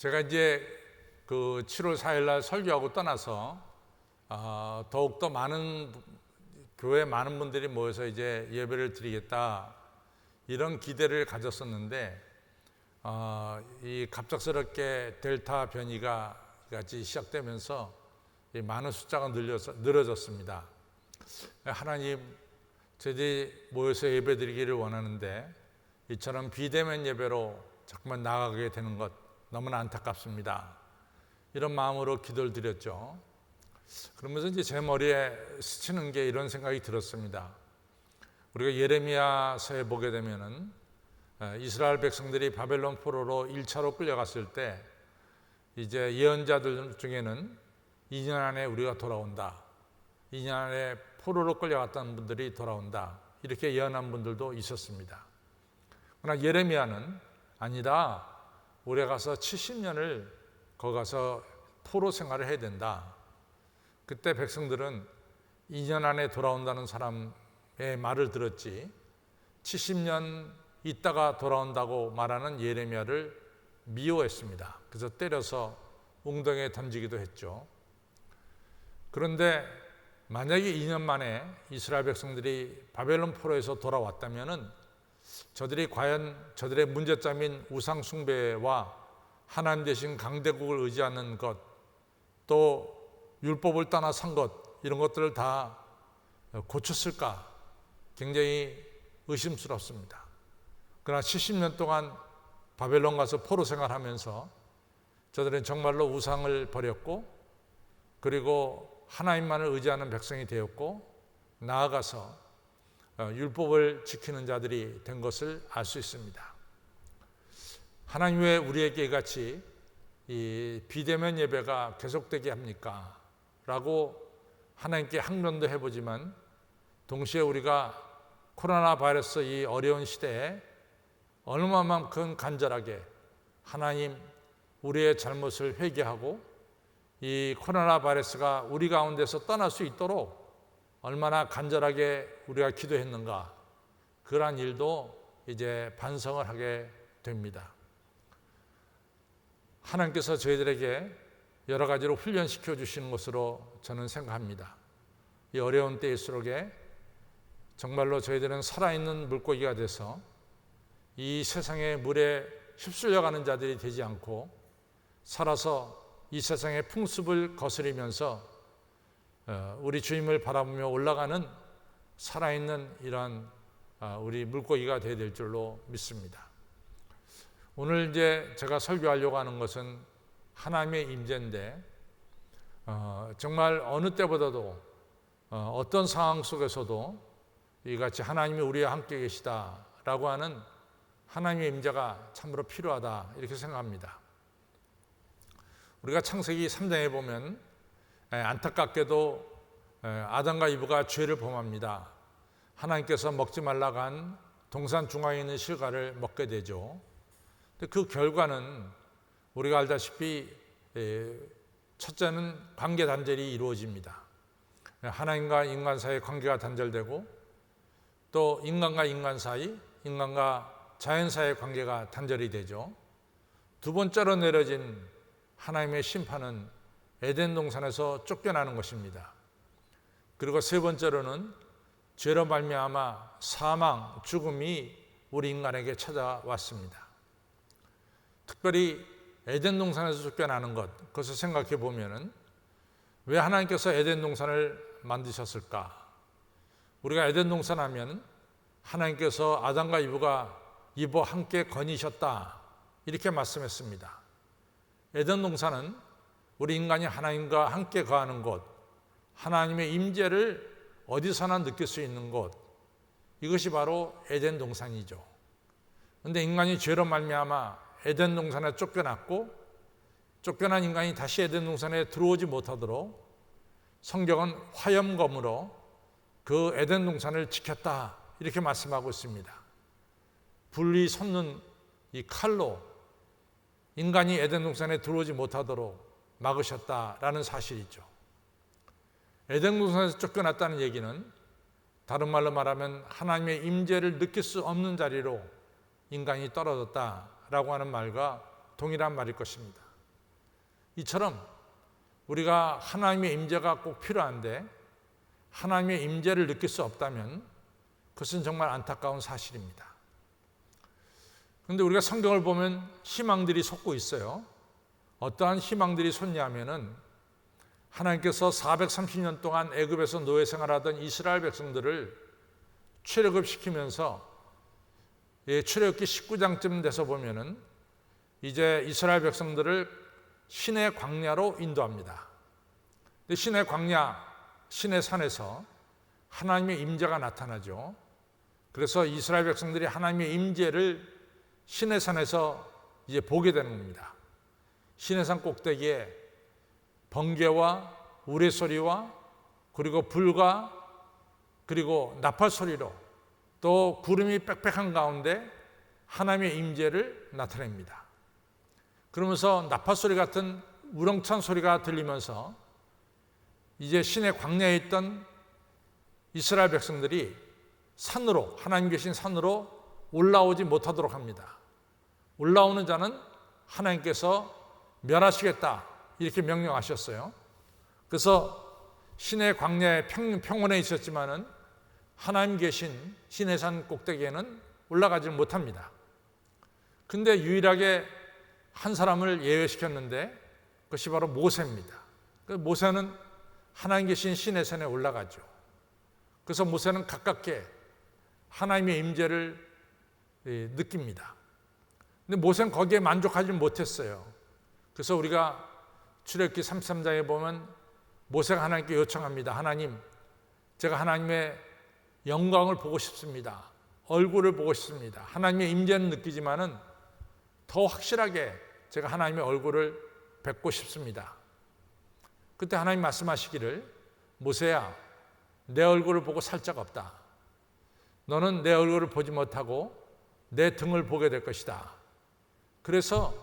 제가 이제 그 7월 4일 날 설교하고 떠나서 더욱더 많은 교회 많은 분들이 모여서 이제 예배를 드리겠다 이런 기대를 가졌었는데 이 갑작스럽게 델타 변이가 같이 시작되면서 많은 숫자가 늘어졌습니다. 하나님, 저희들이 모여서 예배 드리기를 원하는데 이처럼 비대면 예배로 자꾸만 나아가게 되는 것 너무나 안타깝습니다. 이런 마음으로 기도를 드렸죠. 그러면서 이제 제 머리에 스치는 게 이런 생각이 들었습니다. 우리가 예레미야서에 보게 되면은 이스라엘 백성들이 바벨론 포로로 1차로 끌려갔을 때 이제 예언자들 중에는 2년 안에 우리가 돌아온다, 2년 안에 포로로 끌려갔던 분들이 돌아온다, 이렇게 예언한 분들도 있었습니다. 그러나 예레미야는 아니다, 우리가 가서 70년을 거기 가서 포로 생활을 해야 된다. 그때 백성들은 2년 안에 돌아온다는 사람의 말을 들었지 70년 있다가 돌아온다고 말하는 예레미야를 미워했습니다. 그래서 때려서 웅덩이에 던지기도 했죠. 그런데 만약에 2년 만에 이스라엘 백성들이 바벨론 포로에서 돌아왔다면은 저들이 과연 저들의 문제점인 우상 숭배와 하나님 대신 강대국을 의지하는 것, 또 율법을 떠나 산 것, 이런 것들을 다 고쳤을까? 굉장히 의심스럽습니다. 그러나 70년 동안 바벨론 가서 포로 생활하면서 저들은 정말로 우상을 버렸고, 그리고 하나님만을 의지하는 백성이 되었고, 나아가서 율법을 지키는 자들이 된 것을 알 수 있습니다. 하나님 왜 우리에게 같이 이 비대면 예배가 계속되게 합니까? 라고 하나님께 항변도 해보지만 동시에 우리가 코로나 바이러스 이 어려운 시대에 얼마만큼 간절하게 하나님, 우리의 잘못을 회개하고 이 코로나 바이러스가 우리 가운데서 떠날 수 있도록 얼마나 간절하게 우리가 기도했는가, 그러한 일도 이제 반성을 하게 됩니다. 하나님께서 저희들에게 여러 가지로 훈련시켜 주시는 것으로 저는 생각합니다. 이 어려운 때일수록에 정말로 저희들은 살아있는 물고기가 돼서 이 세상의 물에 휩쓸려가는 자들이 되지 않고 살아서 이 세상의 풍습을 거스리면서 우리 주님을 바라보며 올라가는 살아있는 이러한 우리 물고기가 되어야 될 줄로 믿습니다. 오늘 이제 제가 설교하려고 하는 것은 하나님의 임재인데 정말 어느 때보다도 어떤 상황 속에서도 이같이 하나님이 우리와 함께 계시다라고 하는 하나님의 임재가 참으로 필요하다, 이렇게 생각합니다. 우리가 창세기 3장에 보면 안타깝게도 아담과 이브가 죄를 범합니다. 하나님께서 먹지 말라고 한 동산 중앙에 있는 실과를 먹게 되죠. 그 결과는 우리가 알다시피 첫째는 관계 단절이 이루어집니다. 하나님과 인간 사이의 관계가 단절되고 또 인간과 인간 사이, 인간과 자연 사이의 관계가 단절이 되죠. 두 번째로 내려진 하나님의 심판은 에덴 동산에서 쫓겨나는 것입니다. 그리고 세 번째로는 죄로 말미암아 사망, 죽음이 우리 인간에게 찾아왔습니다. 특별히 에덴 동산에서 쫓겨나는 것, 그것을 생각해 보면은 왜 하나님께서 에덴 동산을 만드셨을까? 우리가 에덴 동산 하면 하나님께서 아담과 이브와 함께 거니셨다, 이렇게 말씀했습니다. 에덴 동산은 우리 인간이 하나님과 함께 거하는 곳, 하나님의 임재를 어디서나 느낄 수 있는 곳, 이것이 바로 에덴 동산이죠. 그런데 인간이 죄로 말미암아 에덴 동산에 쫓겨났고, 쫓겨난 인간이 다시 에덴 동산에 들어오지 못하도록 성경은 화염검으로 그 에덴 동산을 지켰다, 이렇게 말씀하고 있습니다. 불이 솟는 이 칼로 인간이 에덴 동산에 들어오지 못하도록 막으셨다라는 사실이죠. 에덴 동산에서 쫓겨났다는 얘기는 다른 말로 말하면 하나님의 임재를 느낄 수 없는 자리로 인간이 떨어졌다라고 하는 말과 동일한 말일 것입니다. 이처럼 우리가 하나님의 임재가 꼭 필요한데 하나님의 임재를 느낄 수 없다면 그것은 정말 안타까운 사실입니다. 그런데 우리가 성경을 보면 희망들이 솟고 있어요. 어떠한 희망들이 솟냐면은 하나님께서 430년 동안 애굽에서 노예 생활하던 이스라엘 백성들을 출애굽시키면서 출애굽기 19장쯤 돼서 보면은 이제 이스라엘 백성들을 신의 광야로 인도합니다. 근데 신의 광야, 신의 산에서 하나님의 임재가 나타나죠. 그래서 이스라엘 백성들이 하나님의 임재를 신의 산에서 이제 보게 되는 겁니다. 신의 산 꼭대기에 번개와 우레소리와 그리고 불과 그리고 나팔 소리로 또 구름이 빽빽한 가운데 하나님의 임재를 나타냅니다. 그러면서 나팔 소리 같은 우렁찬 소리가 들리면서 이제 신의 광야에 있던 이스라엘 백성들이 산으로, 하나님 계신 산으로 올라오지 못하도록 합니다. 올라오는 자는 하나님께서 멸하시겠다 이렇게 명령하셨어요. 그래서 신의 광야에 평원에 있었지만은 하나님 계신 신의 산 꼭대기에는 올라가지 못합니다. 근데 유일하게 한 사람을 예외시켰는데 그것이 바로 모세입니다. 모세는 하나님 계신 신의 산에 올라가죠. 그래서 모세는 가깝게 하나님의 임재를 느낍니다. 근데 모세는 거기에 만족하지 못했어요. 그래서 우리가 출애굽기 33장에 보면 모세가 하나님께 요청합니다. 하나님, 제가 하나님의 영광을 보고 싶습니다. 얼굴을 보고 싶습니다. 하나님의 임재는 느끼지만은 더 확실하게 제가 하나님의 얼굴을 뵙고 싶습니다. 그때 하나님 말씀하시기를 모세야, 내 얼굴을 보고 살 자가 없다. 너는 내 얼굴을 보지 못하고 내 등을 보게 될 것이다. 그래서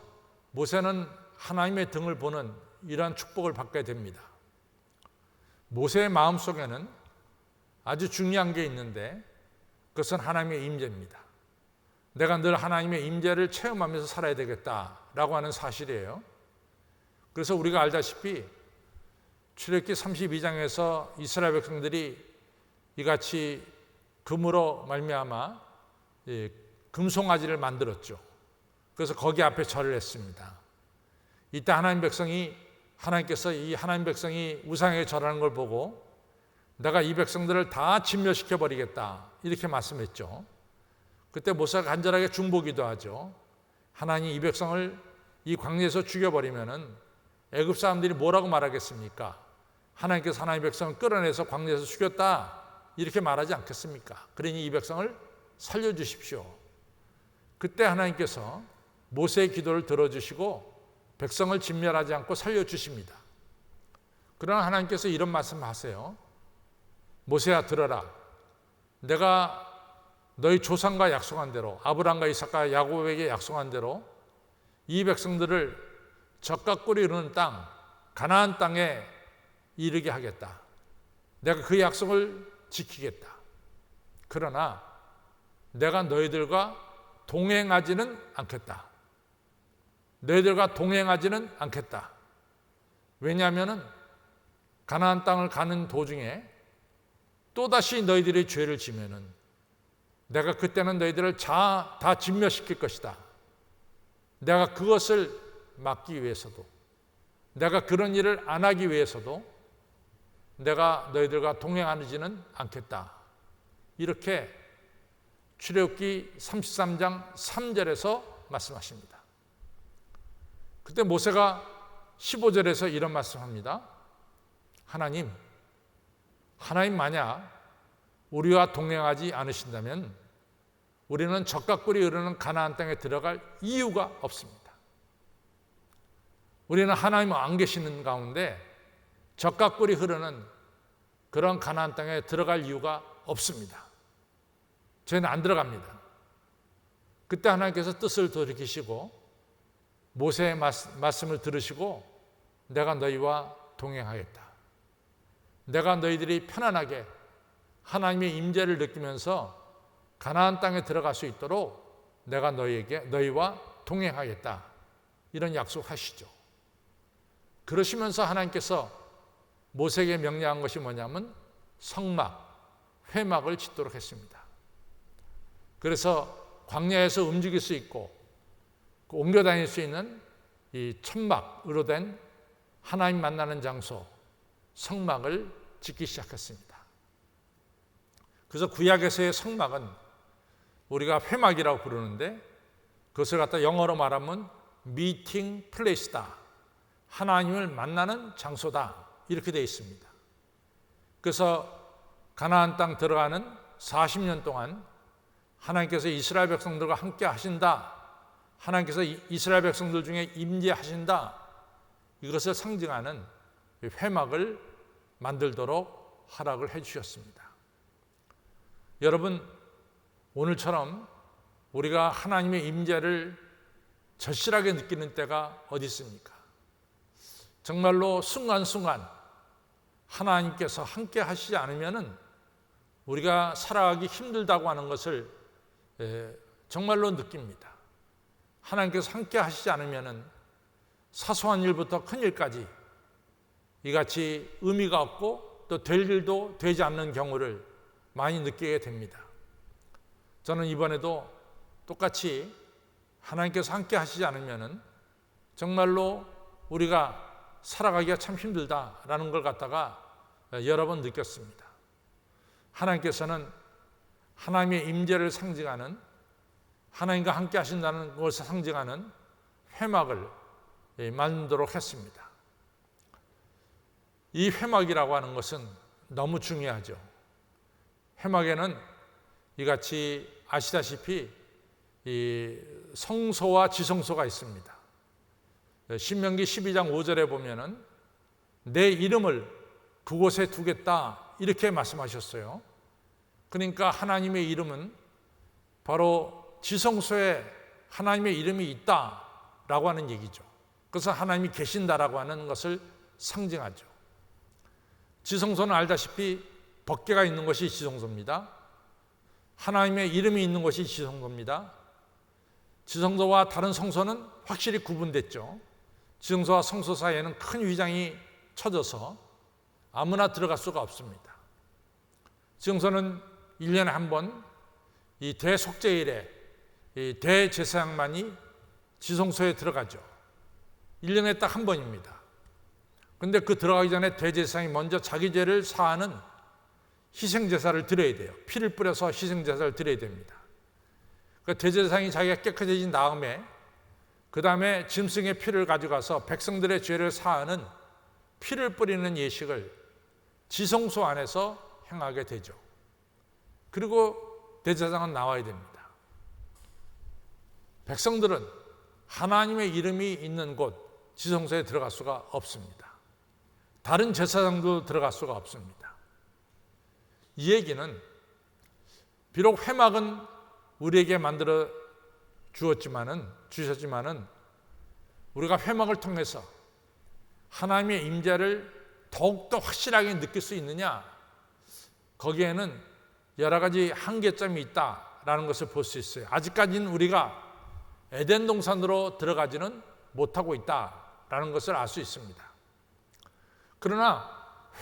모세는 하나님의 등을 보는 이러한 축복을 받게 됩니다. 모세의 마음속에는 아주 중요한 게 있는데 그것은 하나님의 임재입니다. 내가 늘 하나님의 임재를 체험하면서 살아야 되겠다라고 하는 사실이에요. 그래서 우리가 알다시피 출애굽기 32장에서 이스라엘 백성들이 이같이 금으로 말미암아 금송아지를 만들었죠. 그래서 거기 앞에 절을 했습니다. 이때 하나님께서 이 하나님 백성이 우상에게 절하는 걸 보고 내가 이 백성들을 다 진멸시켜 버리겠다 이렇게 말씀했죠. 그때 모세가 간절하게 중보기도 하죠. 하나님, 이 백성을 이 광야에서 죽여버리면은 애굽 사람들이 뭐라고 말하겠습니까? 하나님께서 하나님 백성을 끌어내서 광야에서 죽였다 이렇게 말하지 않겠습니까? 그러니 이 백성을 살려주십시오. 그때 하나님께서 모세의 기도를 들어주시고 백성을 진멸하지 않고 살려주십니다. 그러나 하나님께서 이런 말씀하세요. 모세야, 들어라. 내가 너희 조상과 약속한 대로, 아브라함과 이삭과 야곱에게 약속한 대로 이 백성들을 젖과 꿀이 흐르는 땅, 가나안 땅에 이르게 하겠다. 내가 그 약속을 지키겠다. 그러나 내가 너희들과 동행하지는 않겠다. 너희들과 동행하지는 않겠다. 왜냐하면 가나안 땅을 가는 도중에 또다시 너희들이 죄를 지면은 내가 그때는 너희들을 다 진멸시킬 것이다. 내가 그것을 막기 위해서도, 내가 그런 일을 안 하기 위해서도 내가 너희들과 동행하지는 않겠다. 이렇게 출애굽기 33장 3절에서 말씀하십니다. 그때 모세가 15절에서 이런 말씀합니다. 하나님 만약 우리와 동행하지 않으신다면 우리는 젖과 꿀이 흐르는 가나안 땅에 들어갈 이유가 없습니다. 우리는 하나님 안 계시는 가운데 젖과 꿀이 흐르는 그런 가나안 땅에 들어갈 이유가 없습니다. 저희는 안 들어갑니다. 그때 하나님께서 뜻을 돌이키시고 모세의 말씀을 들으시고 내가 너희와 동행하겠다. 내가 너희들이 편안하게 하나님의 임재를 느끼면서 가나안 땅에 들어갈 수 있도록 내가 너희와 동행하겠다. 이런 약속하시죠. 그러시면서 하나님께서 모세에게 명령한 것이 뭐냐면 성막, 회막을 짓도록 했습니다. 그래서 광야에서 움직일 수 있고 옮겨 다닐 수 있는 이 천막으로 된 하나님 만나는 장소, 성막을 짓기 시작했습니다. 그래서 구약에서의 성막은 우리가 회막이라고 부르는데 그것을 갖다 영어로 말하면 미팅 플레이스다. 하나님을 만나는 장소다. 이렇게 되어 있습니다. 그래서 가나안 땅 들어가는 40년 동안 하나님께서 이스라엘 백성들과 함께 하신다. 하나님께서 이스라엘 백성들 중에 임재하신다. 이것을 상징하는 회막을 만들도록 허락을 해 주셨습니다. 여러분, 오늘처럼 우리가 하나님의 임재를 절실하게 느끼는 때가 어디 있습니까? 정말로 순간순간 하나님께서 함께 하시지 않으면 우리가 살아가기 힘들다고 하는 것을 정말로 느낍니다. 하나님께서 함께 하시지 않으면 사소한 일부터 큰 일까지 이같이 의미가 없고 또 될 일도 되지 않는 경우를 많이 느끼게 됩니다. 저는 이번에도 똑같이 하나님께서 함께 하시지 않으면 정말로 우리가 살아가기가 참 힘들다라는 걸 갖다가 여러 번 느꼈습니다. 하나님께서는 하나님의 임재를 상징하는 하나님과 함께 하신다는 것을 상징하는 회막을 만들도록 했습니다. 이 회막이라고 하는 것은 너무 중요하죠. 회막에는 이같이 아시다시피 이 성소와 지성소가 있습니다. 신명기 12장 5절에 보면은 내 이름을 그곳에 두겠다 이렇게 말씀하셨어요. 그러니까 하나님의 이름은 바로 지성소에 하나님의 이름이 있다라고 하는 얘기죠. 그래서 하나님이 계신다라고 하는 것을 상징하죠. 지성소는 알다시피 법궤가 있는 것이 지성소입니다. 하나님의 이름이 있는 것이 지성소입니다. 지성소와 다른 성소는 확실히 구분됐죠. 지성소와 성소 사이에는 큰 휘장이 쳐져서 아무나 들어갈 수가 없습니다. 지성소는 1년에 한 번 이 대속죄일에 이 대제사장만이 지성소에 들어가죠. 1년에 딱 한 번입니다. 그런데 그 들어가기 전에 대제사장이 먼저 자기 죄를 사하는 희생제사를 드려야 돼요. 피를 뿌려서 희생제사를 드려야 됩니다. 그러니까 대제사장이 자기가 깨끗해진 다음에 그 다음에 짐승의 피를 가져가서 백성들의 죄를 사하는 피를 뿌리는 예식을 지성소 안에서 행하게 되죠. 그리고 대제사장은 나와야 됩니다. 백성들은 하나님의 이름이 있는 곳 지성소에 들어갈 수가 없습니다. 다른 제사장도 들어갈 수가 없습니다. 이 얘기는 비록 회막은 우리에게 만들어 주셨지만은 우리가 회막을 통해서 하나님의 임재를 더욱더 확실하게 느낄 수 있느냐? 거기에는 여러 가지 한계점이 있다라는 것을 볼 수 있어요. 아직까지는 우리가 에덴 동산으로 들어가지는 못하고 있다라는 것을 알 수 있습니다. 그러나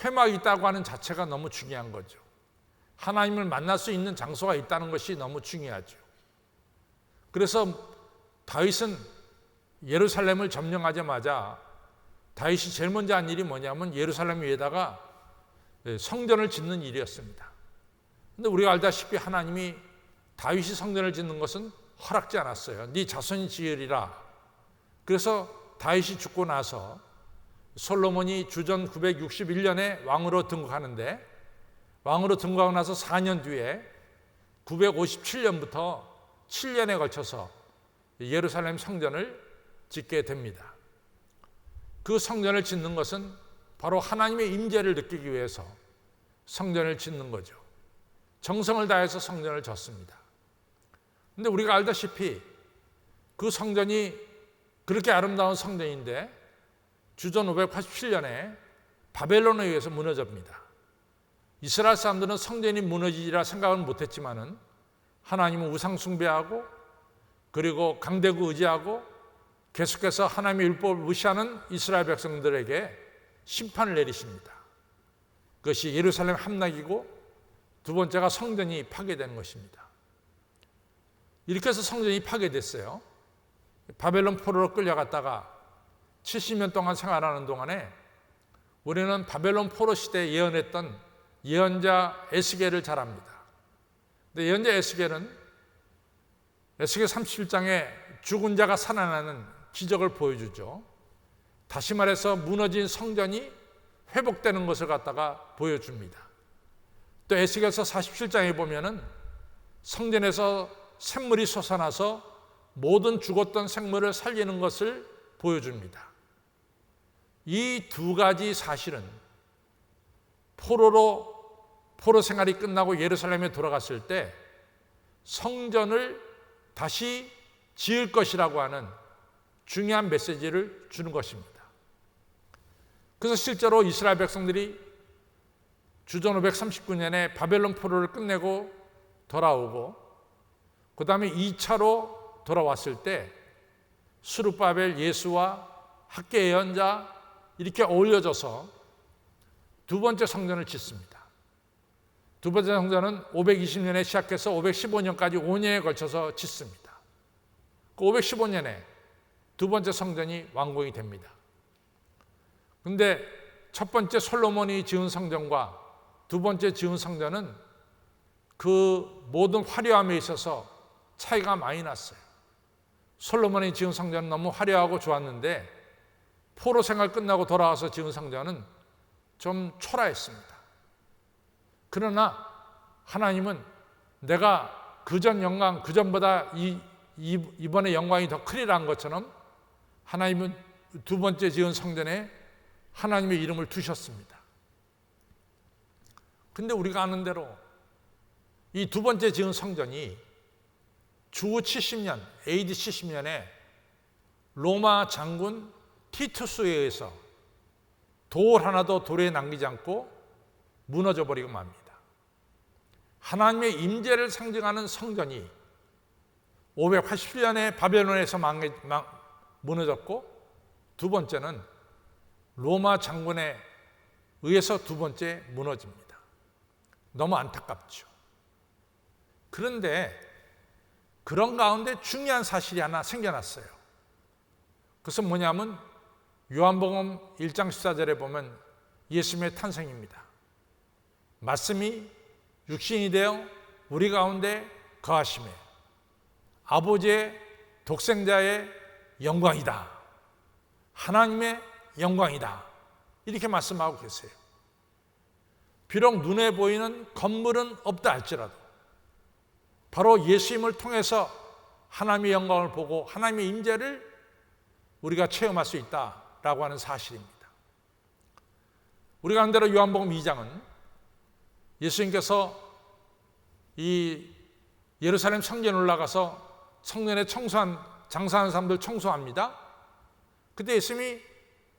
회막이 있다고 하는 자체가 너무 중요한 거죠. 하나님을 만날 수 있는 장소가 있다는 것이 너무 중요하죠. 그래서 다윗은 예루살렘을 점령하자마자 다윗이 제일 먼저 한 일이 뭐냐면 예루살렘 위에다가 성전을 짓는 일이었습니다. 그런데 우리가 알다시피 하나님이 다윗이 성전을 짓는 것은 허락지 않았어요. 네 자손이 지으리라. 그래서 다윗이 죽고 나서 솔로몬이 주전 961년에 왕으로 등극하는데 왕으로 등극하고 나서 4년 뒤에 957년부터 7년에 걸쳐서 예루살렘 성전을 짓게 됩니다. 그 성전을 짓는 것은 바로 하나님의 임재를 느끼기 위해서 성전을 짓는 거죠. 정성을 다해서 성전을 짓습니다. 그런데 우리가 알다시피 그 성전이 그렇게 아름다운 성전인데 주전 587년에 바벨론에 의해서 무너집니다. 이스라엘 사람들은 성전이 무너지리라 생각은 못했지만은 하나님은 우상 숭배하고 그리고 강대국 의지하고 계속해서 하나님의 율법을 무시하는 이스라엘 백성들에게 심판을 내리십니다. 그것이 예루살렘 함락이고 두 번째가 성전이 파괴되는 것입니다. 이렇게 해서 성전이 파괴됐어요. 바벨론 포로로 끌려갔다가 70년 동안 생활하는 동안에 우리는 바벨론 포로 시대에 예언했던 예언자 에스겔을 잘 압니다. 근데 예언자 에스겔은 에스겔 37장에 죽은 자가 살아나는 기적을 보여주죠. 다시 말해서 무너진 성전이 회복되는 것을 갖다가 보여줍니다. 또 에스겔서 47장에 보면은 성전에서 샘물이 솟아나서 모든 죽었던 생물을 살리는 것을 보여줍니다. 이 두 가지 사실은 포로 생활이 끝나고 예루살렘에 돌아갔을 때 성전을 다시 지을 것이라고 하는 중요한 메시지를 주는 것입니다. 그래서 실제로 이스라엘 백성들이 주전 539년에 바벨론 포로를 끝내고 돌아오고 그 다음에 2차로 돌아왔을 때 스룹바벨, 예수와 학계 예언자 이렇게 어울려져서 두 번째 성전을 짓습니다. 두 번째 성전은 520년에 시작해서 515년까지 5년에 걸쳐서 짓습니다. 그 515년에 두 번째 성전이 완공이 됩니다. 그런데 첫 번째 솔로몬이 지은 성전과 두 번째 지은 성전은 그 모든 화려함에 있어서 차이가 많이 났어요. 솔로몬이 지은 성전은 너무 화려하고 좋았는데 포로 생활 끝나고 돌아와서 지은 성전은 좀 초라했습니다. 그러나 하나님은 내가 그전 영광, 그전보다 이번에 영광이 더 크리라는 것처럼 하나님은 두 번째 지은 성전에 하나님의 이름을 두셨습니다. 근데 우리가 아는 대로 이 두 번째 지은 성전이 주후 70년, AD 70년에 로마 장군 티투스에 의해서 돌 하나도 돌에 남기지 않고 무너져 버리고 맙니다. 하나님의 임재를 상징하는 성전이 587년에 바벨론에서 무너졌고 두 번째는 로마 장군에 의해서 두 번째 무너집니다. 너무 안타깝죠. 그런데 그런 가운데 중요한 사실이 하나 생겨났어요. 그것은 뭐냐면 요한복음 1장 14절에 보면 예수님의 탄생입니다. 말씀이 육신이 되어 우리 가운데 거하심에 아버지의 독생자의 영광이다. 하나님의 영광이다. 이렇게 말씀하고 계세요. 비록 눈에 보이는 건물은 없다 할지라도 바로 예수님을 통해서 하나님의 영광을 보고 하나님의 임재를 우리가 체험할 수 있다라고 하는 사실입니다. 우리가 한 대로 요한복음 2장은 예수님께서 이 예루살렘 성전에 올라가서 성전에 장사하는 사람들 청소합니다. 그때 예수님이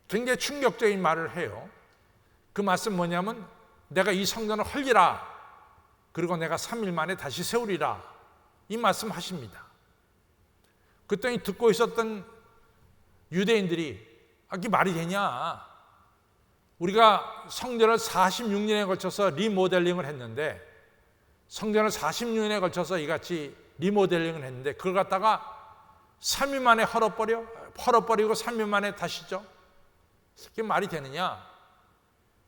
굉장히 충격적인 말을 해요. 그 말씀 뭐냐면 내가 이 성전을 헐리라. 그리고 내가 3일 만에 다시 세우리라. 이 말씀 하십니다. 그랬더니 듣고 있었던 유대인들이 이게 말이 되냐. 우리가 성전을 46년에 걸쳐서 리모델링을 했는데 성전을 46년에 걸쳐서 이같이 리모델링을 했는데 그걸 갖다가 3일 만에 헐어버리고 3일 만에 다시죠. 이게 말이 되느냐.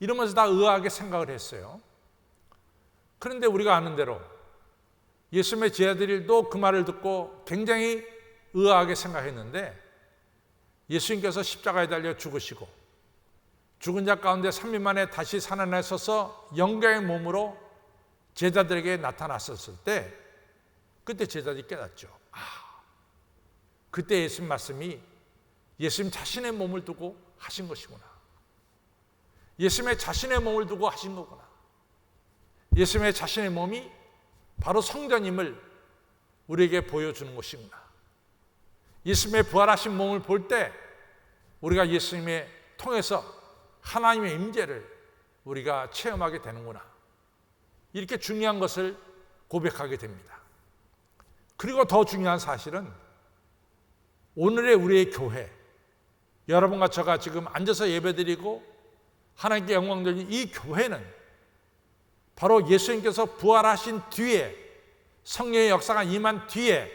이러면서 다 의아하게 생각을 했어요. 그런데 우리가 아는 대로 예수님의 제자들도 그 말을 듣고 굉장히 의아하게 생각했는데 예수님께서 십자가에 달려 죽으시고 죽은 자 가운데 3일 만에 다시 살아나셔서 영광의 몸으로 제자들에게 나타났었을 때 그때 제자들이 깨닫죠. 그때 예수님 말씀이 예수님 자신의 몸을 두고 하신 것이구나. 예수님의 자신의 몸을 두고 하신 거구나. 예수님의 자신의 몸이 바로 성전임을 우리에게 보여주는 것이구나. 예수님의 부활하신 몸을 볼 때 우리가 예수님의 통해서 하나님의 임재를 우리가 체험하게 되는구나. 이렇게 중요한 것을 고백하게 됩니다. 그리고 더 중요한 사실은 오늘의 우리의 교회, 여러분과 제가 지금 앉아서 예배드리고 하나님께 영광 돌리는 이 교회는 바로 예수님께서 부활하신 뒤에, 성령의 역사가 임한 뒤에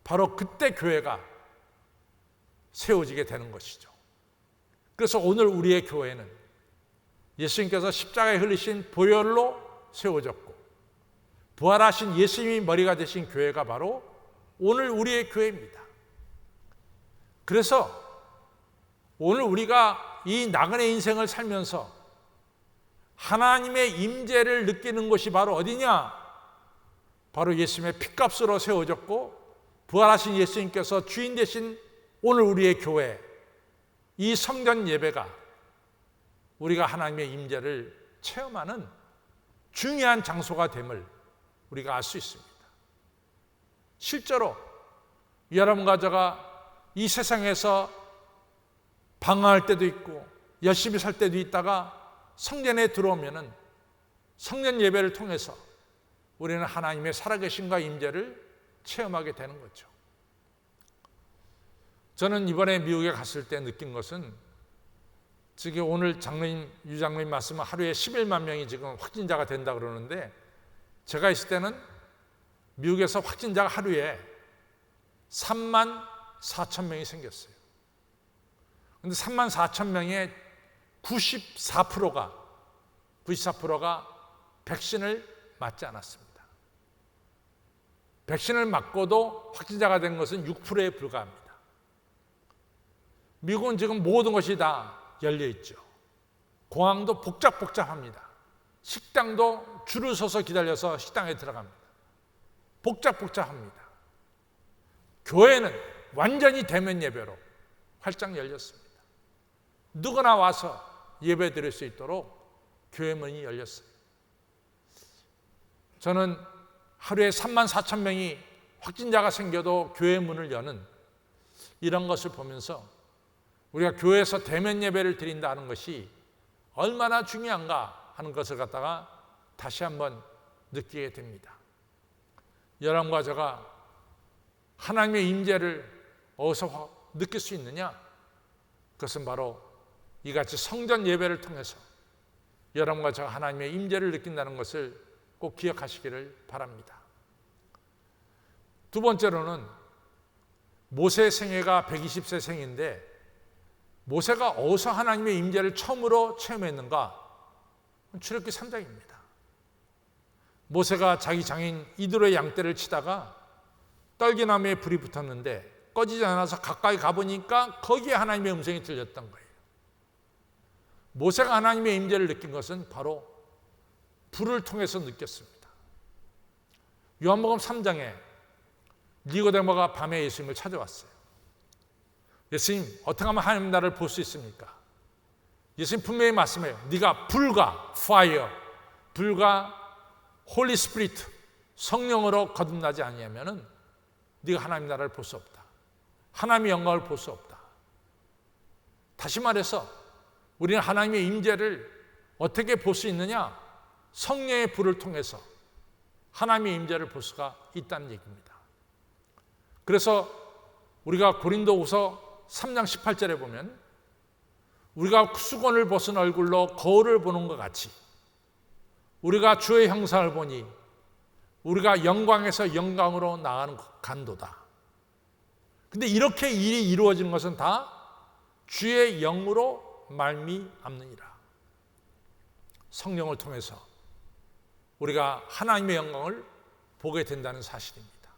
바로 그때 교회가 세워지게 되는 것이죠. 그래서 오늘 우리의 교회는 예수님께서 십자가에 흘리신 보혈로 세워졌고, 부활하신 예수님이 머리가 되신 교회가 바로 오늘 우리의 교회입니다. 그래서 오늘 우리가 이 나그네 인생을 살면서 하나님의 임재를 느끼는 곳이 바로 어디냐? 바로 예수님의 피값으로 세워졌고 부활하신 예수님께서 주인 되신 오늘 우리의 교회, 이 성전 예배가 우리가 하나님의 임재를 체험하는 중요한 장소가 됨을 우리가 알 수 있습니다. 실제로 여러분과 제가 이 세상에서 방황할 때도 있고 열심히 살 때도 있다가 성전에 들어오면은 성전 예배를 통해서 우리는 하나님의 살아계심과 임재를 체험하게 되는 거죠. 저는 이번에 미국에 갔을 때 느낀 것은, 지금 오늘 유 장로님 말씀은 하루에 11만 명이 지금 확진자가 된다 그러는데, 제가 있을 때는 미국에서 확진자가 하루에 3만 4천 명이 생겼어요. 그런데 3만 4천 명의 94%가 백신을 맞지 않았습니다. 백신을 맞고도 확진자가 된 것은 6%에 불과합니다. 미국은 지금 모든 것이 다 열려 있죠. 공항도 복잡합니다. 식당도 줄을 서서 기다려서 식당에 들어갑니다. 복잡합니다. 교회는 완전히 대면 예배로 활짝 열렸습니다. 누구나 와서 예배 드릴 수 있도록 교회 문이 열렸어요. 저는 하루에 3만 4천 명이 확진자가 생겨도 교회 문을 여는 이런 것을 보면서 우리가 교회에서 대면 예배를 드린다는 것이 얼마나 중요한가 하는 것을 갖다가 다시 한번 느끼게 됩니다. 여러분과 제가 하나님의 임재를 어디서 느낄 수 있느냐? 그것은 바로 이같이 성전 예배를 통해서 여러분과 제가 하나님의 임재를 느낀다는 것을 꼭 기억하시기를 바랍니다. 두 번째로는 모세의 생애가 120세 생인데 모세가 어디서 하나님의 임재를 처음으로 체험했는가? 출애굽기 3장입니다. 모세가 자기 장인 이드로의 양떼를 치다가 떨기나무에 불이 붙었는데 꺼지지 않아서 가까이 가보니까 거기에 하나님의 음성이 들렸던 거예요. 모세가 하나님의 임재를 느낀 것은 바로 불을 통해서 느꼈습니다. 요한복음 3장에 니고데모가 밤에 예수님을 찾아왔어요. 예수님, 어떻게 하면 하나님 나라를 볼 수 있습니까? 예수님 분명히 말씀해요. 네가 불과 fire, 불과 홀리 스피리트, 성령으로 거듭나지 아니하면은 네가 하나님 나라를 볼 수 없다. 하나님의 영광을 볼 수 없다. 다시 말해서 우리는 하나님의 임재를 어떻게 볼 수 있느냐? 성령의 불을 통해서 하나님의 임재를 볼 수가 있다는 얘기입니다. 그래서 우리가 고린도후서 3장 18절에 보면 우리가 수건을 벗은 얼굴로 거울을 보는 것 같이 우리가 주의 형상을 보니 우리가 영광에서 영광으로 나아가는 간도다. 근데 이렇게 일이 이루어지는 것은 다 주의 영으로 말미암느니라. 성령을 통해서 우리가 하나님의 영광을 보게 된다는 사실입니다.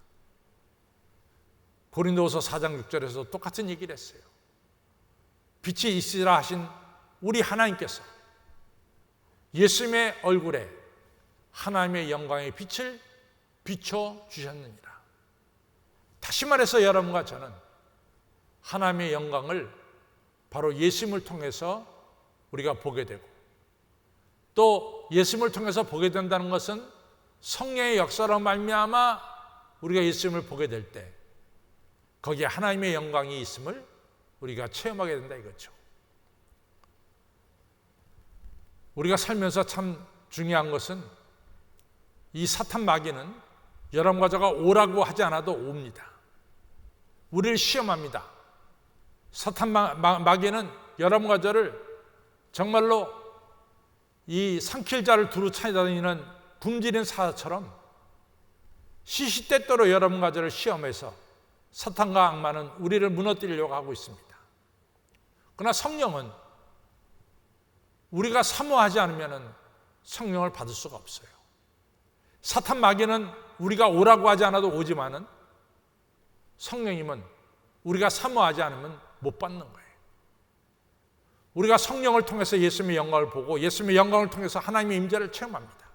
고린도후서 4장 6절에서 똑같은 얘기를 했어요. 빛이 있으라 하신 우리 하나님께서 예수님의 얼굴에 하나님의 영광의 빛을 비춰주셨느니라. 다시 말해서 여러분과 저는 하나님의 영광을 바로 예수님을 통해서 우리가 보게 되고, 또 예수님을 통해서 보게 된다는 것은 성령의 역사로 말미암아 우리가 예수님을 보게 될 때 거기에 하나님의 영광이 있음을 우리가 체험하게 된다 이거죠. 우리가 살면서 참 중요한 것은 이 사탄 마귀는 여러분과 제가 오라고 하지 않아도 옵니다. 우리를 시험합니다. 사탄 마귀는 여러분과 저를 정말로 이 산길자를 두루 찾아다니는 굶주린 사자처럼 시시때때로 여러분과 저를 시험해서 사탄과 악마는 우리를 무너뜨리려고 하고 있습니다. 그러나 성령은 우리가 사모하지 않으면 성령을 받을 수가 없어요. 사탄 마귀는 우리가 오라고 하지 않아도 오지만은 성령님은 우리가 사모하지 않으면 못 받는 거예요. 우리가 성령을 통해서 예수님의 영광을 보고 예수님의 영광을 통해서 하나님의 임재를 체험합니다.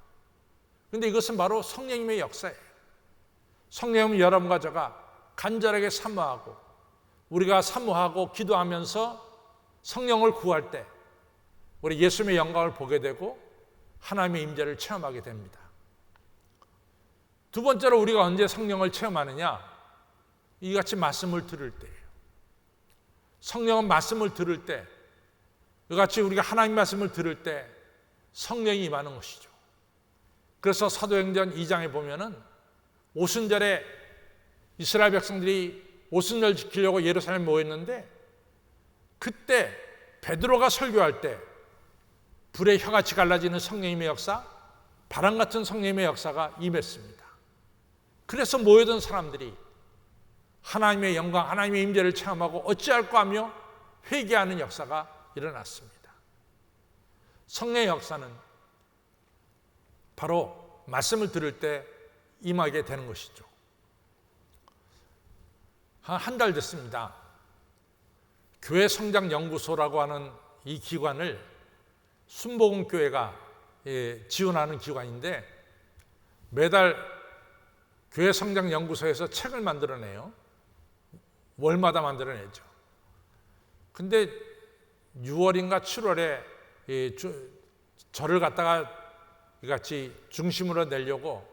그런데 이것은 바로 성령님의 역사예요. 성령님은 여러분과 저가 간절하게 사모하고 우리가 사모하고 기도하면서 성령을 구할 때 우리 예수님의 영광을 보게 되고 하나님의 임재를 체험하게 됩니다. 두 번째로 우리가 언제 성령을 체험하느냐? 이같이 말씀을 들을 때예요. 성령은 말씀을 들을 때, 이같이 우리가 하나님 말씀을 들을 때 성령이 임하는 것이죠. 그래서 사도행전 2장에 보면은 오순절에 이스라엘 백성들이 오순절 지키려고 예루살렘에 모였는데 그때 베드로가 설교할 때 불의 혀같이 갈라지는 성령님의 역사, 바람 같은 성령님의 역사가 임했습니다. 그래서 모여든 사람들이 하나님의 영광, 하나님의 임재를 체험하고 어찌할까 하며 회개하는 역사가 일어났습니다. 성령의 역사는 바로 말씀을 들을 때 임하게 되는 것이죠. 한 달 됐습니다. 교회 성장 연구소라고 하는 이 기관을 순복음교회가 지원하는 기관인데 매달 교회 성장 연구소에서 책을 만들어내요. 월마다 만들어내죠. 근데 6월인가 7월에 저를 갖다가 이같이 중심으로 내려고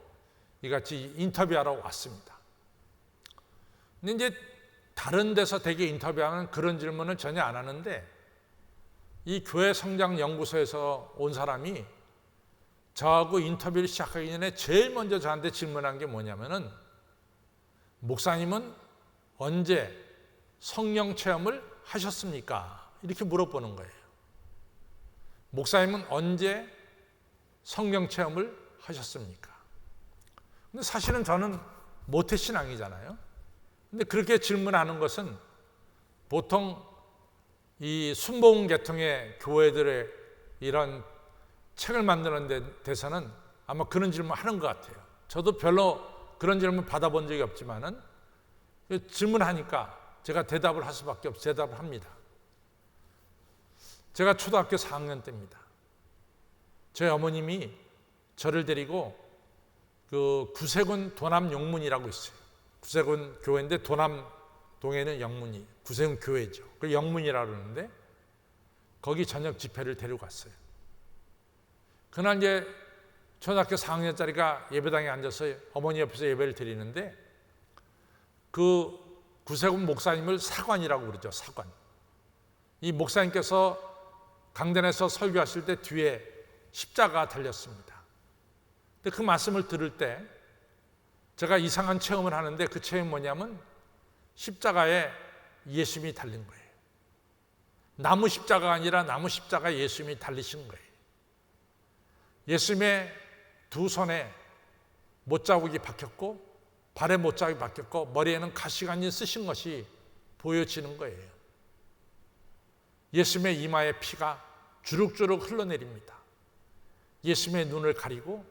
이같이 인터뷰하러 왔습니다. 근데 이제 다른 데서 되게 인터뷰하면 그런 질문을 전혀 안 하는데 이 교회 성장 연구소에서 온 사람이 저하고 인터뷰를 시작하기 전에 제일 먼저 저한테 질문한 게 뭐냐면은 목사님은 언제 성령 체험을 하셨습니까? 이렇게 물어보는 거예요. 목사님은 언제 성령 체험을 하셨습니까? 근데 사실은 저는 모태신앙이잖아요. 근데 그렇게 질문하는 것은 보통 이 순복음 계통의 교회들의 이런 책을 만드는 데서는 아마 그런 질문 하는 것 같아요. 저도 별로 그런 질문 받아본 적이 없지만은 질문하니까 제가 대답을 할 수밖에 없어요. 대답을 합니다. 제가 초등학교 4학년 때입니다. 저희 어머님이 저를 데리고 그 구세군 도남 영문이라고 있어요. 구세군 교회인데 도남동에는 영문이 구세군 교회죠. 그 영문이라고 그러는데 거기 저녁 집회를 데리고 갔어요. 그날 이제 초등학교 4학년짜리가 예배당에 앉아서 어머니 옆에서 예배를 드리는데 그 구세군 목사님을 사관이라고 그러죠. 사관. 이 목사님께서 강단에서 설교하실 때 뒤에 십자가가 달렸습니다. 근데 그 말씀을 들을 때 제가 이상한 체험을 하는데 그 체험이 뭐냐면 십자가에 예수님이 달린 거예요. 나무 십자가가 아니라 나무 십자가에 예수님이 달리신 거예요. 예수님의 두 손에 못자국이 박혔고 발에 못자국이 박혔고 머리에는 가시관이 쓰신 것이 보여지는 거예요. 예수님의 이마에 피가 주룩주룩 흘러내립니다. 예수님의 눈을 가리고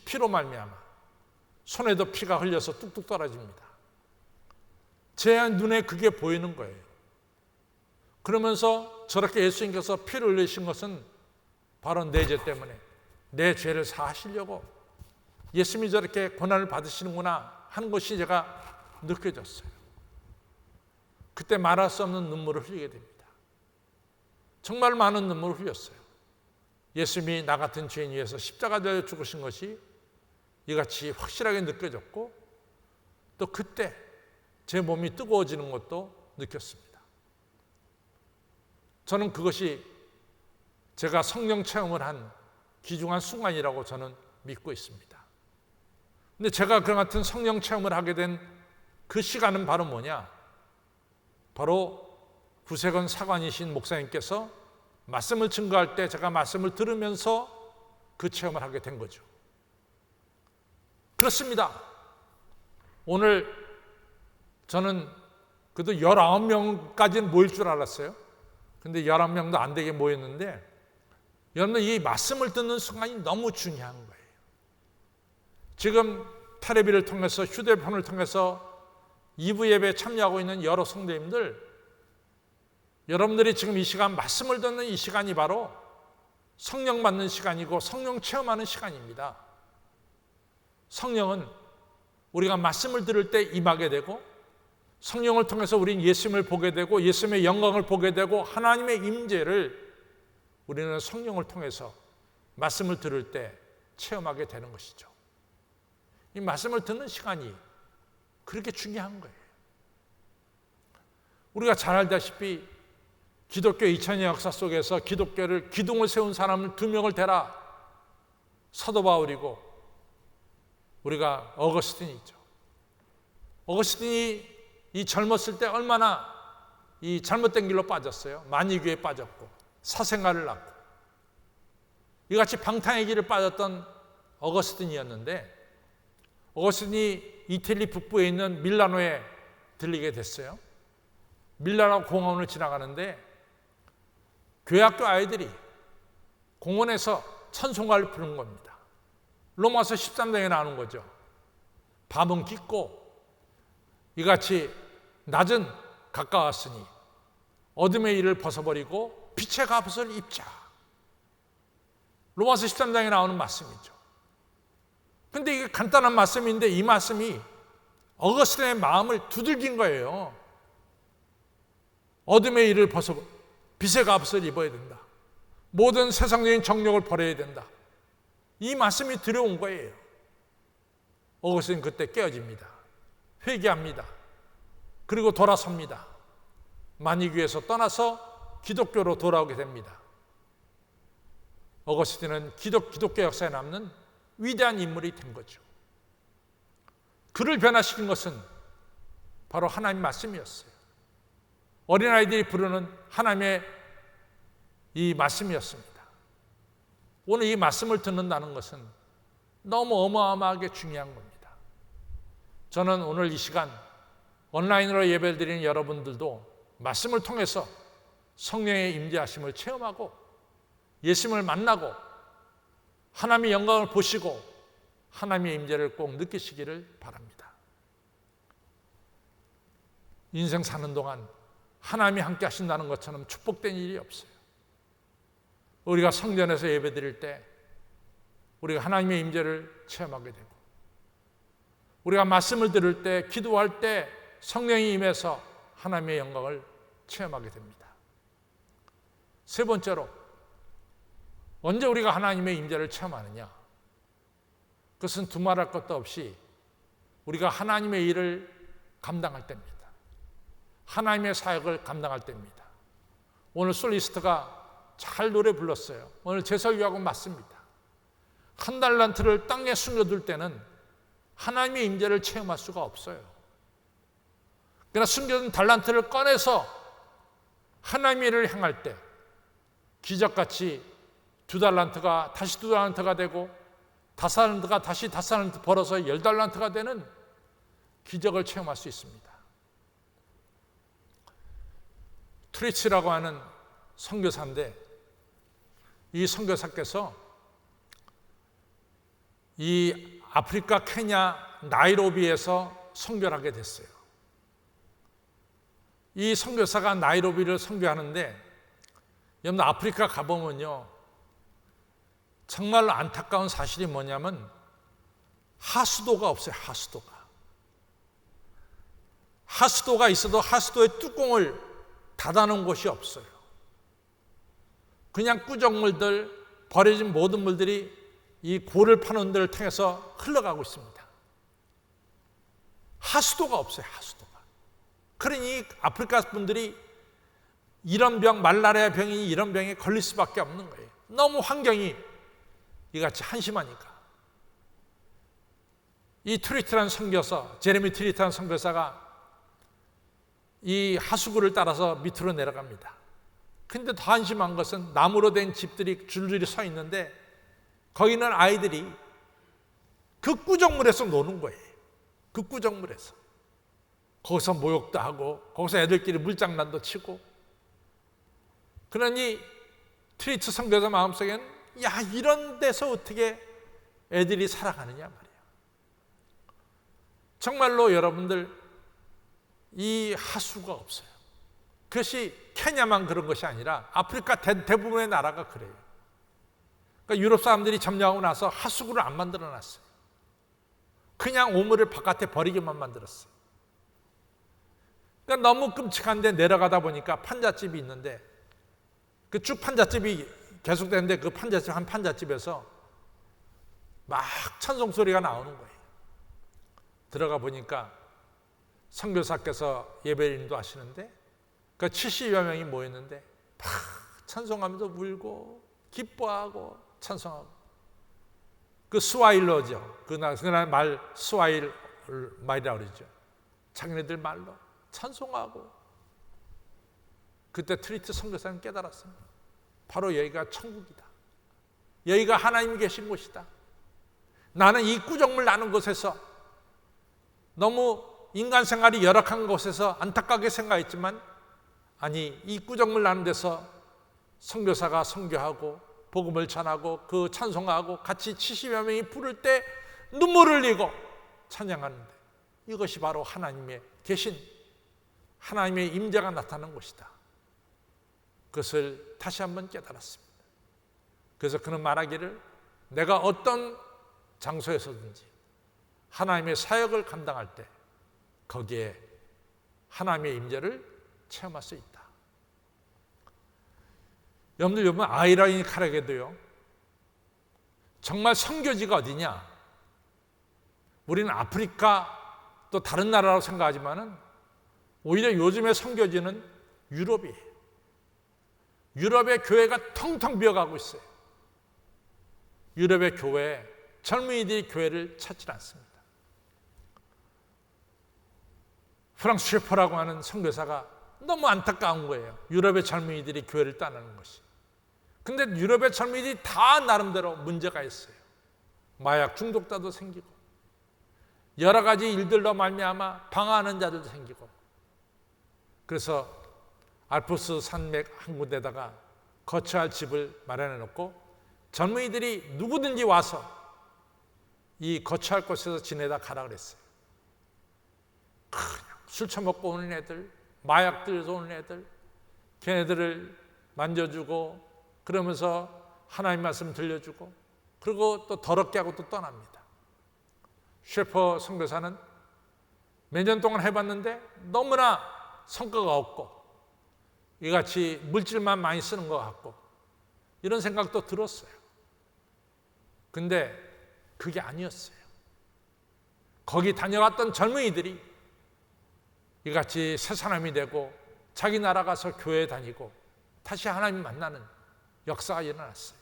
피로 말미암아 손에도 피가 흘려서 뚝뚝 떨어집니다. 제 눈에 그게 보이는 거예요. 그러면서 저렇게 예수님께서 피를 흘리신 것은 바로 내 죄 때문에 내 죄를 사하시려고 예수님이 저렇게 고난을 받으시는구나 하는 것이 제가 느껴졌어요. 그때 말할 수 없는 눈물을 흘리게 됩니다. 정말 많은 눈물을 흘렸어요. 예수님이 나 같은 죄인 위해서 십자가 되어 죽으신 것이 이같이 확실하게 느껴졌고 또 그때 제 몸이 뜨거워지는 것도 느꼈습니다. 저는 그것이 제가 성령 체험을 한 귀중한 순간이라고 저는 믿고 있습니다. 근데 제가 그런 같은 성령 체험을 하게 된 그 시간은 바로 뭐냐? 바로 구세건 사관이신 목사님께서 말씀을 증거할 때 제가 말씀을 들으면서 그 체험을 하게 된 거죠. 그렇습니다. 오늘 저는 그래도 19명까지는 모일 줄 알았어요. 근데 11명도 안 되게 모였는데, 여러분들 이 말씀을 듣는 순간이 너무 중요한 거예요. 지금 텔레비를 통해서, 휴대폰을 통해서 2부 예배에 참여하고 있는 여러 성도님들, 여러분들이 지금 이 시간 말씀을 듣는 이 시간이 바로 성령 받는 시간이고 성령 체험하는 시간입니다. 성령은 우리가 말씀을 들을 때 임하게 되고, 성령을 통해서 우리는 예수님을 보게 되고 예수님의 영광을 보게 되고, 하나님의 임재를 우리는 성령을 통해서 말씀을 들을 때 체험하게 되는 것이죠. 이 말씀을 듣는 시간이 그렇게 중요한 거예요. 우리가 잘 알다시피 기독교 2000년 역사 속에서 기독교를 기둥을 세운 사람을 2명을 대라. 사도 바울이고 우리가 어거스틴이죠. 어거스틴이 이 젊었을 때 얼마나 이 잘못된 길로 빠졌어요. 만이교에 빠졌고 사생활을 낳고 이같이 방탕의 길을 빠졌던 어거스틴이었는데, 어거스틴이 이태리 북부에 있는 밀라노에 들리게 됐어요. 밀라노 공원을 지나가는데 교회학교 아이들이 공원에서 찬송가를 부르는 겁니다. 로마서 13장에 나오는 거죠. 밤은 깊고 이같이 낮은 가까웠으니 어둠의 일을 벗어버리고 빛의 갑옷을 입자. 로마서 13장에 나오는 말씀이죠. 근데 이게 간단한 말씀인데 이 말씀이 어거스틴의 마음을 두들긴 거예요. 어둠의 일을 벗어 빛의 갑옷을 입어야 된다. 모든 세상적인 정욕을 버려야 된다. 이 말씀이 들어온 거예요. 어거스틴 그때 깨어집니다. 회개합니다. 그리고 돌아섭니다. 만이교에서 떠나서 기독교로 돌아오게 됩니다. 어거스틴은 기독교 역사에 남는 위대한 인물이 된 거죠. 그를 변화시킨 것은 바로 하나님 말씀이었어요. 어린아이들이 부르는 하나님의 이 말씀이었습니다. 오늘 이 말씀을 듣는다는 것은 너무 어마어마하게 중요한 겁니다. 저는 오늘 이 시간 온라인으로 예배를 드리는 여러분들도 말씀을 통해서 성령의 임재하심을 체험하고 예수님을 만나고 하나님의 영광을 보시고 하나님의 임재를 꼭 느끼시기를 바랍니다. 인생 사는 동안 하나님이 함께 하신다는 것처럼 축복된 일이 없어요. 우리가 성전에서 예배 드릴 때 우리가 하나님의 임재를 체험하게 되고, 우리가 말씀을 들을 때, 기도할 때 성령이 임해서 하나님의 영광을 체험하게 됩니다. 세 번째로, 언제 우리가 하나님의 임재를 체험하느냐? 그것은 두말할 것도 없이 우리가 하나님의 일을 감당할 때입니다. 하나님의 사역을 감당할 때입니다. 오늘 솔리스트가 잘 노래 불렀어요. 오늘 제 설교하고 맞습니다. 1달란트를 땅에 숨겨둘 때는 하나님의 임재를 체험할 수가 없어요. 그러나 숨겨둔 달란트를 꺼내서 하나님의 일을 행할 때 기적같이 2달란트가 다시 2달란트가 되고 5달란트가 다시 5달란트 벌어서 10달란트가 되는 기적을 체험할 수 있습니다. 트리치라고 하는 선교사인데, 이 선교사께서 이 아프리카 케냐 나이로비에서 선교를 하게 됐어요. 이 선교사가 나이로비를 선교하는데, 여러분 아프리카 가보면요 정말로 안타까운 사실이 뭐냐면 하수도가 없어요. 하수도가 있어도 하수도의 뚜껑을 닫아놓은 곳이 없어요. 그냥 꾸정물들, 버려진 모든 물들이 이 고를 파는 데를 통해서 흘러가고 있습니다. 하수도가 없어요. 그러니 아프리카 분들이 이런 병, 말라리아 병이 이런 병에 걸릴 수밖에 없는 거예요. 너무 환경이 이같이 한심하니까. 이 트리트라는 선교사, 제레미 트리트라는 선교사가 이 하수구를 따라서 밑으로 내려갑니다. 근데 더 한심한 것은 나무로 된 집들이 줄줄이 서 있는데 거기 있는 아이들이 그 구정물에서 노는 거예요. 그 구정물에서. 거기서 모욕도 하고 거기서 애들끼리 물장난도 치고. 그러니 트리트 선교사 마음속에는 야, 이런 데서 어떻게 애들이 살아가느냐 말이에요. 정말로 여러분들 이 하수가 없어요. 그것이 케냐만 그런 것이 아니라 아프리카 대부분의 나라가 그래요. 그러니까 유럽 사람들이 점령하고 나서 하수구를 안 만들어 놨어요. 그냥 오물을 바깥에 버리기만 만들었어요. 그러니까 너무 끔찍한데 내려가다 보니까 판잣집이 있는데 그 쭉 판잣집이 계속되는데 그 판잣집 한 판잣집에서 막 찬송 소리가 나오는 거예요. 들어가 보니까 선교사께서 예배인도 하시는데 그 70여 명이 모였는데 막 찬송하면서 울고 기뻐하고 찬송하고 그 스와일러죠. 그날 말 스와일 말이라고 그러죠. 자기네들 말로 찬송하고 그때 트리트 선교사는 깨달았습니다. 바로 여기가 천국이다. 여기가 하나님이 계신 곳이다. 나는 이 구정물 나는 곳에서 너무 인간 생활이 열악한 곳에서 안타깝게 생각했지만 아니 이 구정물 나는 데서 선교사가 선교하고 복음을 전하고 그 찬송하고 같이 70여 명이 부를 때 눈물을 흘리고 찬양하는데 이것이 바로 하나님의 계신 하나님의 임재가 나타나는 곳이다. 그것을 다시 한번 깨달았습니다. 그래서 그는 말하기를 내가 어떤 장소에서든지 하나님의 사역을 감당할 때 거기에 하나님의 임재를 체험할 수 있다. 여러분들 여러분 아이러니컬하게도요. 정말 선교지가 어디냐? 우리는 아프리카 또 다른 나라라고 생각하지만은 오히려 요즘의 선교지는 유럽이에요. 유럽의 교회가 텅텅 비어가고 있어요. 유럽의 교회에 젊은이들이 교회를 찾지 않습니다. 프랑스 셰퍼라고 하는 선교사가 너무 안타까운 거예요. 유럽의 젊은이들이 교회를 떠나는 것이. 근데 유럽의 젊은이들이 다 나름대로 문제가 있어요. 마약 중독자도 생기고 여러 가지 일들로 말미암아 방황하는 자들도 생기고 그래서 알프스 산맥 한 군데다가 거처할 집을 마련해 놓고 젊은이들이 누구든지 와서 이 거처할 곳에서 지내다 가라 그랬어요. 그냥 술 처먹고 오는 애들, 마약 들여서 오는 애들, 걔네들을 만져주고 그러면서 하나님 말씀 들려주고 그리고 또 더럽게 하고 또 떠납니다. 셰퍼 선교사는 몇 년 동안 해봤는데 너무나 성과가 없고 이같이 물질만 많이 쓰는 것 같고 이런 생각도 들었어요. 근데 그게 아니었어요. 거기 다녀왔던 젊은이들이 이같이 새 사람이 되고 자기 나라 가서 교회 다니고 다시 하나님 만나는 역사가 일어났어요.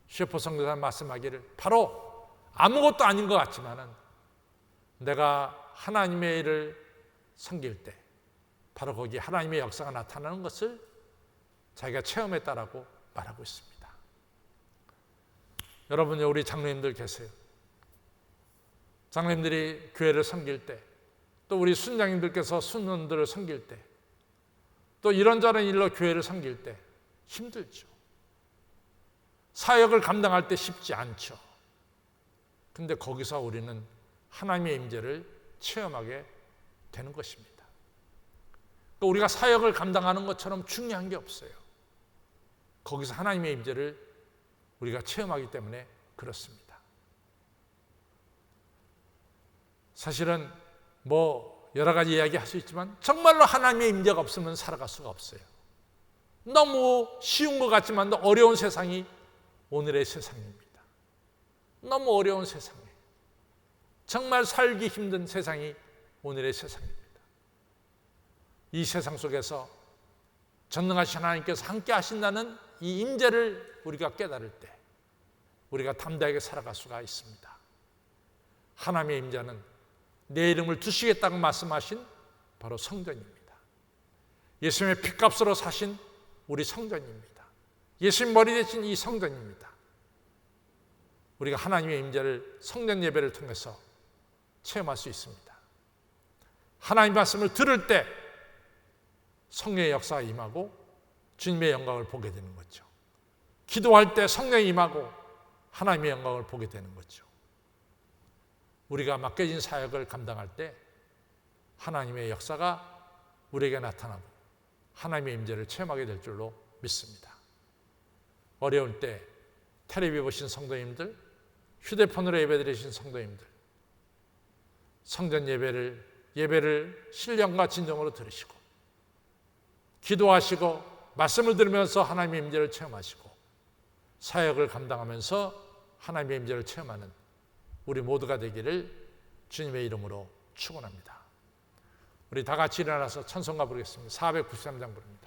셰퍼 선교사 말씀하기를 바로 아무것도 아닌 것 같지만은 내가 하나님의 일을 섬길 때 바로 거기 하나님의 역사가 나타나는 것을 자기가 체험했다라고 말하고 있습니다. 여러분, 우리 장로님들 계세요. 장로님들이 교회를 섬길 때, 또 우리 순장님들께서 순원들을 섬길 때, 또 이런저런 일로 교회를 섬길 때 힘들죠. 사역을 감당할 때 쉽지 않죠. 근데 거기서 우리는 하나님의 임재를 체험하게 되는 것입니다. 우리가 사역을 감당하는 것처럼 중요한 게 없어요. 거기서 하나님의 임재를 우리가 체험하기 때문에 그렇습니다. 사실은 여러 가지 이야기 할 수 있지만 정말로 하나님의 임재가 없으면 살아갈 수가 없어요. 너무 쉬운 것 같지만 어려운 세상이 오늘의 세상입니다. 너무 어려운 세상이에요. 정말 살기 힘든 세상이 오늘의 세상입니다. 이 세상 속에서 전능하신 하나님께서 함께 하신다는 이 임재를 우리가 깨달을 때 우리가 담대하게 살아갈 수가 있습니다. 하나님의 임재는 내 이름을 두시겠다고 말씀하신 바로 성전입니다. 예수님의 피값으로 사신 우리 성전입니다. 예수님 머리 대신 이 성전입니다. 우리가 하나님의 임재를 성전 예배를 통해서 체험할 수 있습니다. 하나님 말씀을 들을 때 성령의 역사가 임하고 주님의 영광을 보게 되는 거죠. 기도할 때 성령이 임하고 하나님의 영광을 보게 되는 거죠. 우리가 맡겨진 사역을 감당할 때 하나님의 역사가 우리에게 나타나고 하나님의 임재를 체험하게 될 줄로 믿습니다. 어려울 때 텔레비 보신 성도님들, 휴대폰으로 예배드리신 성도님들, 성전 예배를 신령과 진정으로 들으시고 기도하시고 말씀을 들으면서 하나님의 임재를 체험하시고 사역을 감당하면서 하나님의 임재를 체험하는 우리 모두가 되기를 주님의 이름으로 축원합니다. 우리 다 같이 일어나서 찬송가 부르겠습니다. 493장 부릅니다.